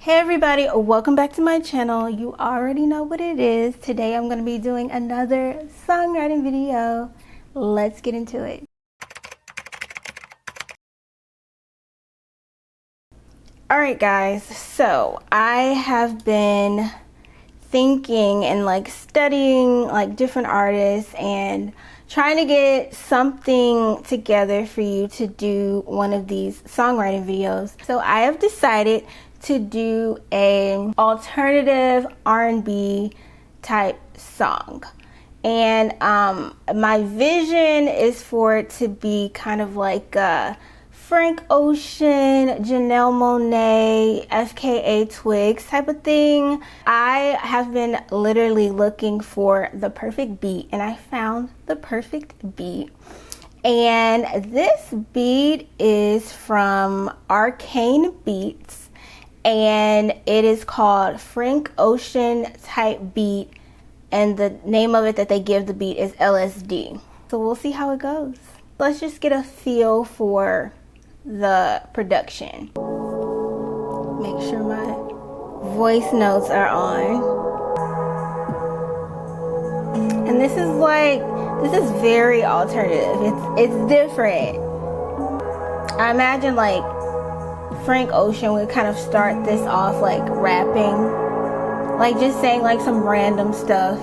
Hey everybody, welcome back to my channel. You already know what it is. Today I'm going to be doing another songwriting video. Let's get into it. Alright guys, so I have been thinking and studying different artists and trying to get something together for you to do one of these songwriting videos. So I have decided to do a alternative R&B type song, and my vision is for it to be kind of like a Frank Ocean, Janelle Monae, FKA twigs type of thing. I have been literally looking for the perfect beat, and I found the perfect beat. And this beat is from Arcane Beats, and it is called Frank Ocean type beat, and the name of it that they give the beat is LSD. So we'll see how it goes. Let's just get a feel for the production. Make sure my voice notes are on. And this is very alternative. It's different. I imagine Frank Ocean would kind of start this off rapping, just saying some random stuff.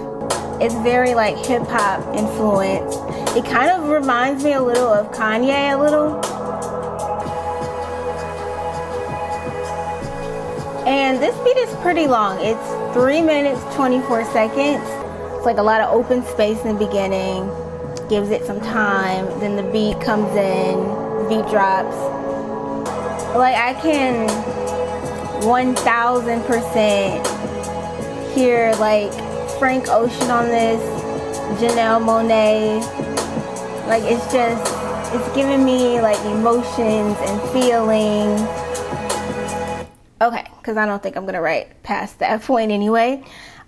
It's very hip hop influenced. It kind of reminds me a little of Kanye a little. And this beat is pretty long. It's 3 minutes 24 seconds. It's a lot of open space in the beginning, gives it some time, then the beat comes in, the beat drops. I can 1000% hear Frank Ocean on this, Janelle Monae. It's giving me emotions and feelings. Okay, because I don't think I'm gonna write past that point anyway.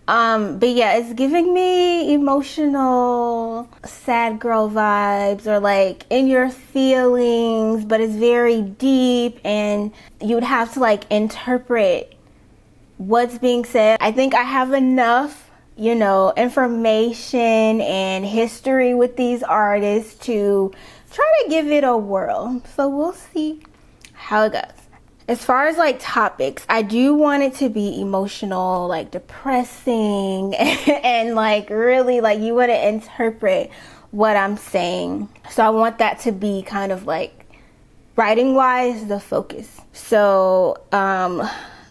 But yeah, it's giving me emotional sad girl vibes, or in your feelings, but it's very deep, and you would have to interpret what's being said. I think I have enough, information and history with these artists to try to give it a whirl. So we'll see how it goes. As far as topics, I do want it to be emotional, depressing, and really you want to interpret what I'm saying. So I want that to be kind of writing wise the focus. So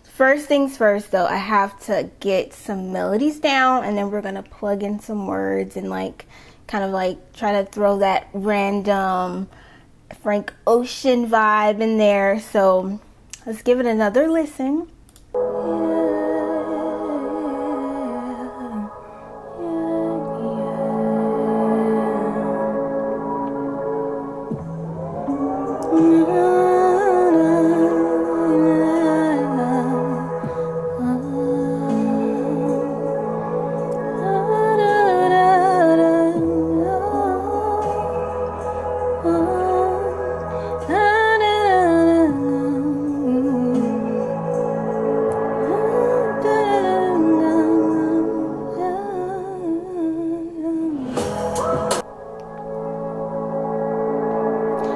first things first though, I have to get some melodies down, and then we're gonna plug in some words and try to throw that random Frank Ocean vibe in there. So let's give it another listen.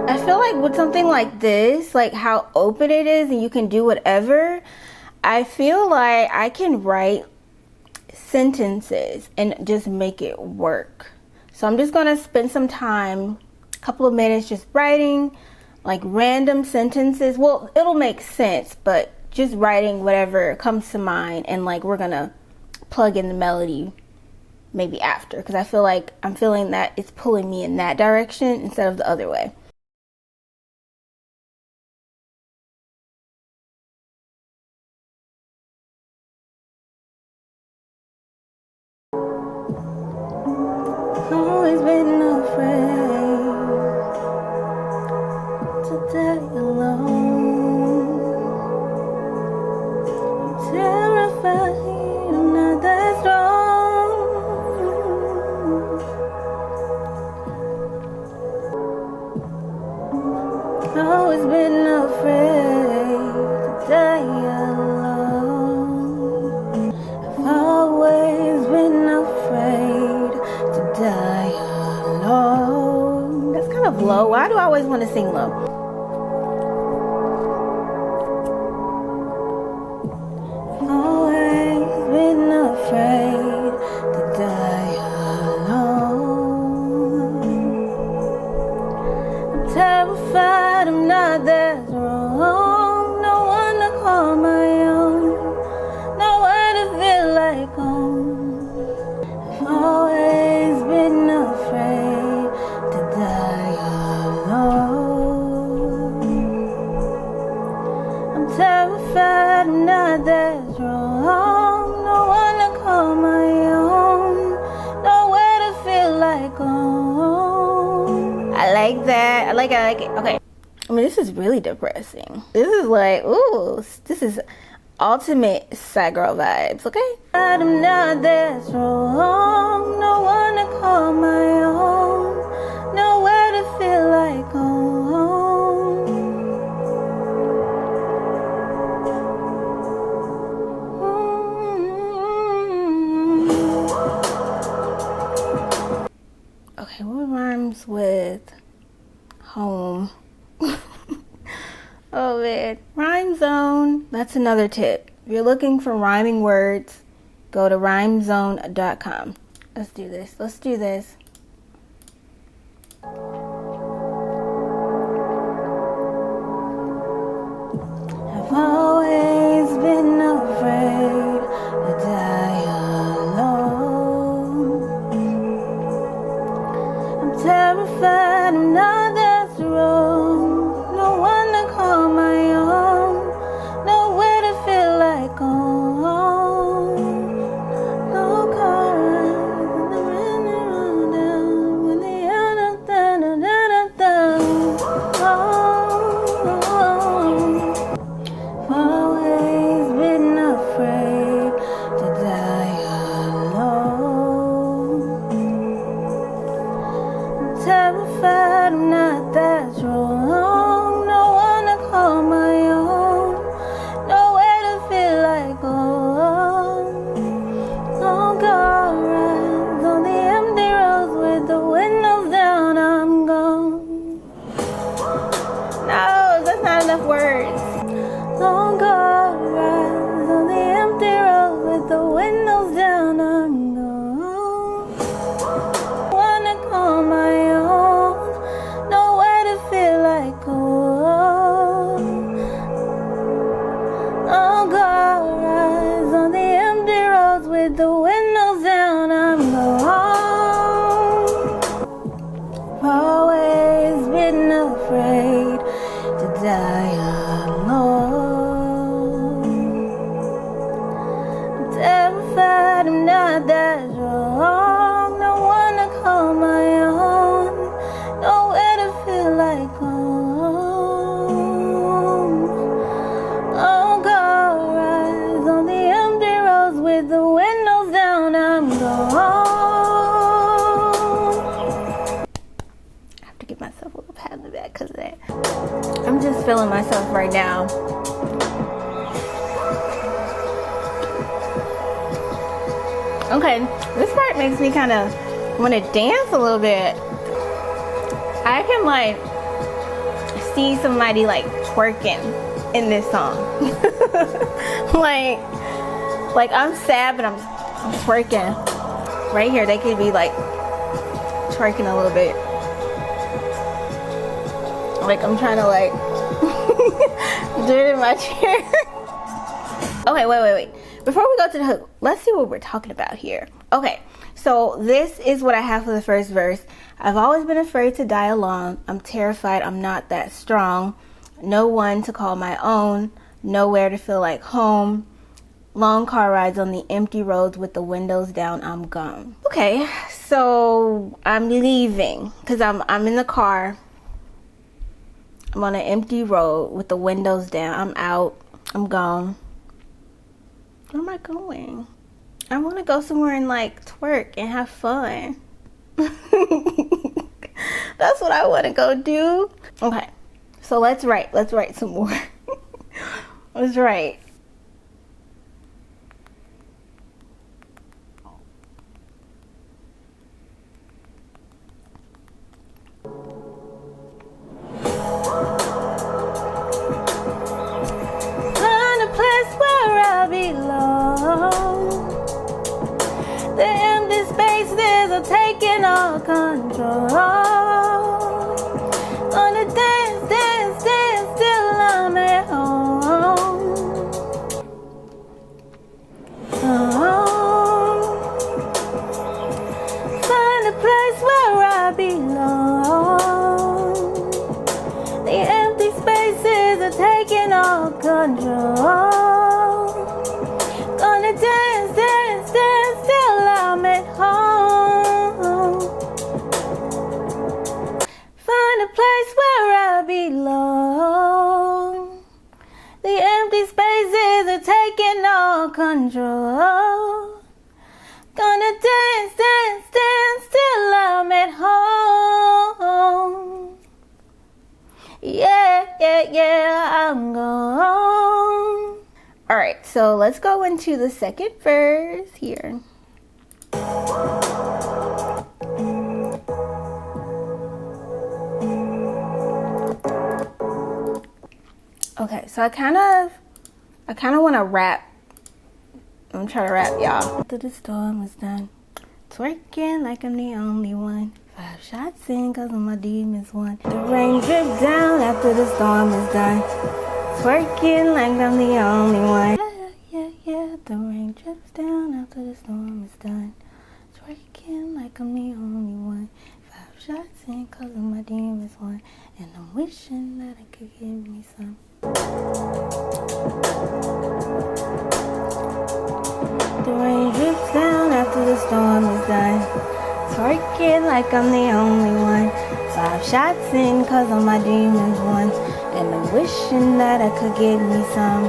I feel with something like this, how open it is and you can do whatever, I feel I can write sentences and just make it work. So I'm just gonna spend some time, a couple of minutes, just writing random sentences. Well, it'll make sense, but just writing whatever comes to mind, and we're gonna plug in the melody maybe after, because I feel I'm feeling that it's pulling me in that direction instead of the other way. Always been afraid to die alone. I'm terrified I'm not that strong. Always been afraid to die alone. always want to sing low. Always been afraid to die alone. I'm terrified I'm not that wrong. No one to call my own. Nowhere to feel like home. I've always been afraid to die alone. I'm terrified I'm not that wrong. No one to call my own. Nowhere to feel like home. I like that. I like it. Okay. I mean, this is really depressing. This is like, ooh, this is ultimate sad girl vibes, okay? I'm not that strong. No one to call my own. Nowhere to feel like home. Okay, what rhymes with home? Oh man, Rhyme Zone. That's another tip. If you're looking for rhyming words, go to rhymezone.com. Let's do this. Let's do this. I've always been afraid to die alone. I'm terrified I'm not that strong. No one to call my own. Nowhere to feel like home. No cars when the rain around down. When the end of da. I've always been afraid to die alone. I'm terrified I'm not that strong. No one to call my own. Nowhere to feel like home. No car rides on the empty roads with the windows down. I'm gone. No, that's not enough words. Long car rides on the empty road with the windows down. I'm gone. Wanna call my own. Nowhere to feel like home. Long car rides on the empty roads with the windows down. I'm gone. Always been afraid to die alone. I'm terrified I'm not that strong. No one to call my own. Nowhere to feel like home. Oh, God, rise on the empty roads with the windows down. I'm gone. I have to give myself a little pat on the back because of that. I'm just feeling myself right now. Okay, this part makes me kind of want to dance a little bit. I can like see somebody like twerking in this song. like I'm sad, but I'm twerking. Right here, they could be like twerking a little bit. Like I'm trying to like do it in my chair. Okay, wait. Before we go to the hook, let's see what we're talking about here. Okay, so this is what I have for the first verse. I've always been afraid to die alone. I'm terrified I'm not that strong. No one to call my own. Nowhere to feel like home. Long car rides on the empty roads with the windows down. I'm gone. Okay, so I'm leaving because I'm in the car. I'm on an empty road with the windows down. I'm out. I'm gone. Where am I going? I want to go somewhere and like twerk and have fun. That's what I want to go do. Okay, so let's write some more. Let's write. taking all control. Gonna dance, dance, dance till I'm at home. Find a place where I belong. The empty spaces are taking all control. Gonna dance, dance, dance till I'm at home. Find a place where I belong. The empty spaces are taking all control. Gonna dance, dance, dance till I'm at home. Yeah, yeah, yeah, I'm gone. Alright, so let's go into the second verse here. Okay, so I kind of want to rap. I'm trying to rap, y'all. After the storm was done, twerking like I'm the only one. 5 shots in cause my demons won. The rain dripped down after the storm was done, twerking like I'm the only one. Yeah, yeah, yeah. The rain drips down after the storm is done, twerking like I'm the only one. 5 shots in cause my demons won, and I'm wishing that I could give me some. The rain drips down after the storm is done, twerking like I'm the only one. 5 shots in cause all my demons won, and I'm wishing that I could get me some.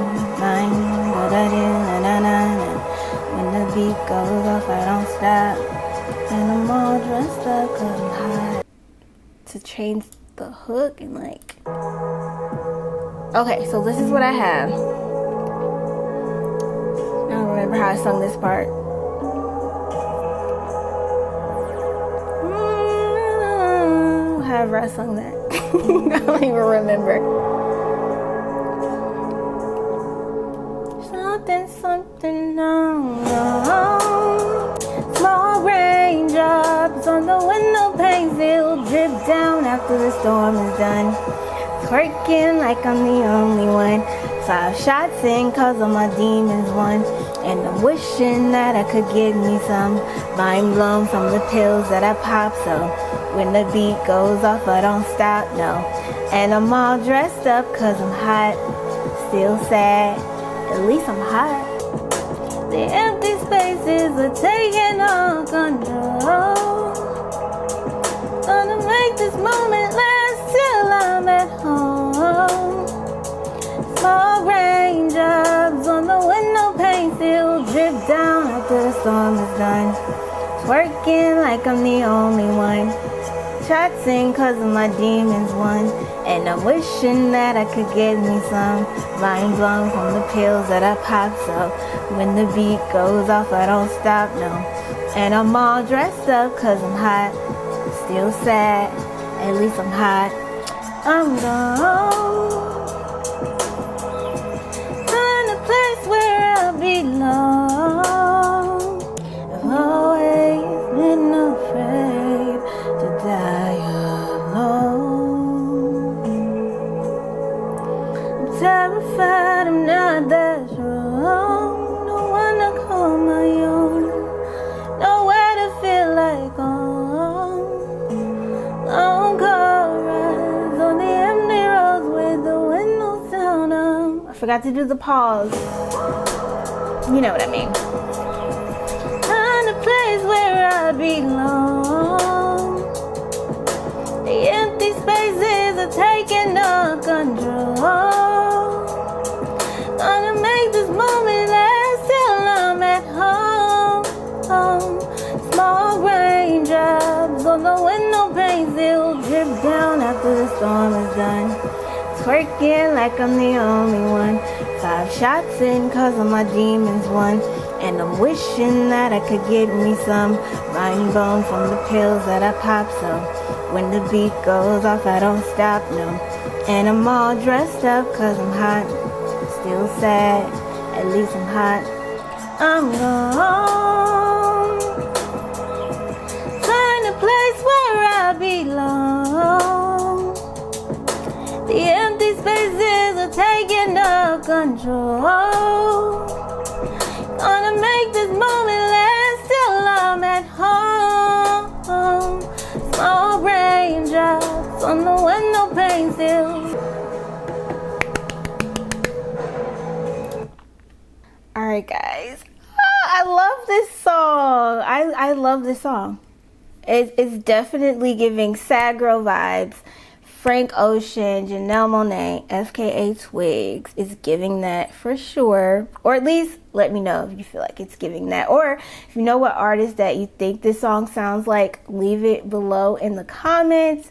When the beat goes off, I don't stop, and I'm all dressed up cause I'm hot. To change the hook and like... Okay, so this is what I have. I don't remember how I sung this part. However I sung that. I don't even remember. Something, something, no. Small raindrops on the window panes, it'll drip down after the storm is done. Twerking like I'm the only one. 5 shots in cause all my demons won, and I'm wishing that I could get me some. Mind blown from the pills that I pop, so when the beat goes off I don't stop, no. And I'm all dressed up cause I'm hot. Still sad, at least I'm hot. The empty spaces are taking all control. Gonna make this moment last till I'm at home. Small raindrops on the window pane, still drip down after the storm is done. Twerking like I'm the only one. Shots in cause of my demons won, and I'm wishing that I could get me some. Mind blown from the pills that I pop, so when the beat goes off I don't stop, no. And I'm all dressed up cause I'm hot. Still sad, at least I'm hot. I'm gone. Find a place where I belong. I've always been afraid to die alone. I'm terrified I'm not that strong. No one to call my own. Nowhere to feel like home. Long car rides on the empty roads with the windows down. I forgot to do the pause. You know what I mean. Find a place where I belong. The empty spaces are taking all control. Gonna make this moment last till I'm at home. Small raindrops on the window panes, they'll drip down after the storm is done. Twerking like I'm the only one. 5 shots in cause all my demons won, and I'm wishing that I could get me some. Mind blown from the pills that I pop, so when the beat goes off I don't stop, no. And I'm all dressed up cause I'm hot. Still sad, at least I'm hot. I'm gone. Find a place belong. The empty spaces are taking up control. Gonna make this moment last till I'm at home. Small raindrops on the window pane sill. Alright guys, I love this song. I love this song. It's definitely giving sad girl vibes. Frank Ocean, Janelle Monae, FKA Twigs is giving that for sure. Or at least let me know if you feel like it's giving that. Or if you know what artist that you think this song sounds like, leave it below in the comments.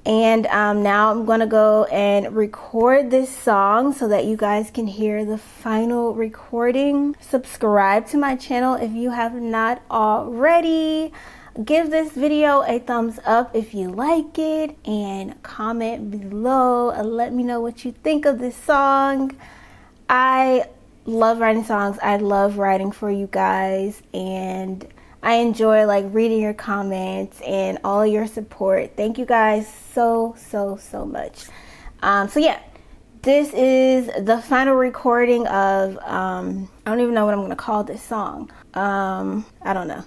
And now I'm going to go and record this song so that you guys can hear the final recording. Subscribe to my channel if you have not already. Give this video a thumbs up if you like it, and comment below and let me know what you think of this song. I love writing songs. I love writing for you guys, and I enjoy like reading your comments and all your support. Thank you guys so much. So yeah, this is the final recording of I don't even know what I'm gonna call this song. I don't know.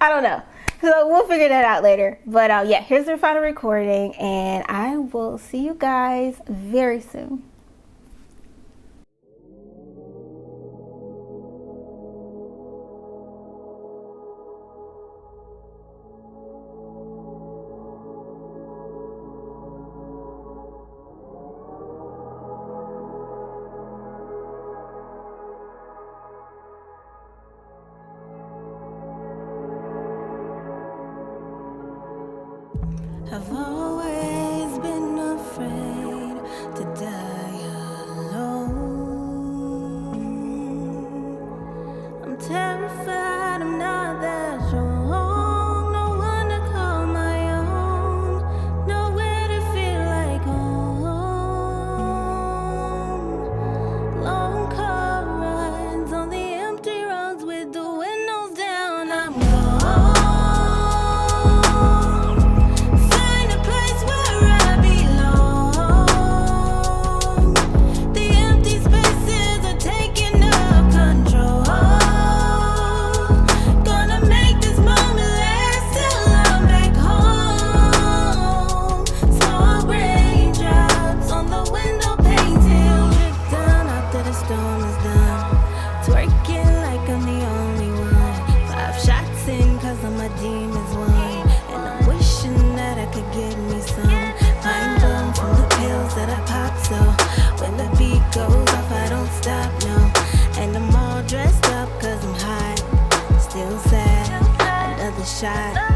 I don't know. So we'll figure that out later. But yeah, here's the final recording, and I will see you guys very soon. I've always been afraid to die alone. I'm terrified I'm not that strong. No one to call my own. Nowhere to feel like home. Long car rides on the empty roads with the windows down. I'm gone. Shot.